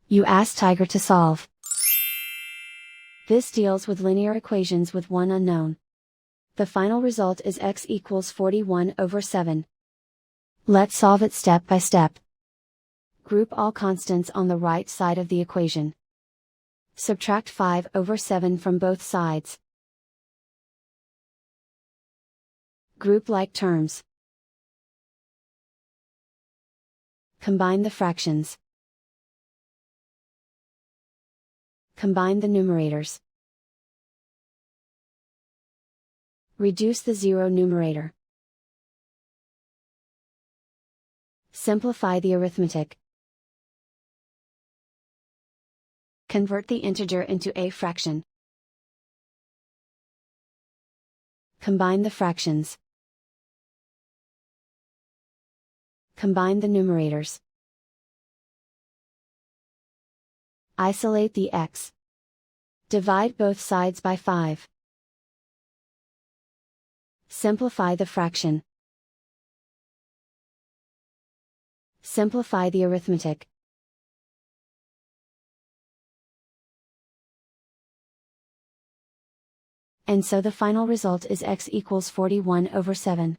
You ask Tiger to solve. This deals with linear equations with one unknown. The final result is x equals 41/7. Let's solve it step by step. Group all constants on the right side of the equation. Subtract 5/7 from both sides. Group like terms. Combine the fractions. Combine the numerators. Reduce the zero numerator. Simplify the arithmetic. Convert the integer into a fraction. Combine the fractions. Combine the numerators. Isolate the x. Divide both sides by 5. Simplify the fraction. Simplify the arithmetic. And so the final result is x equals 41/7.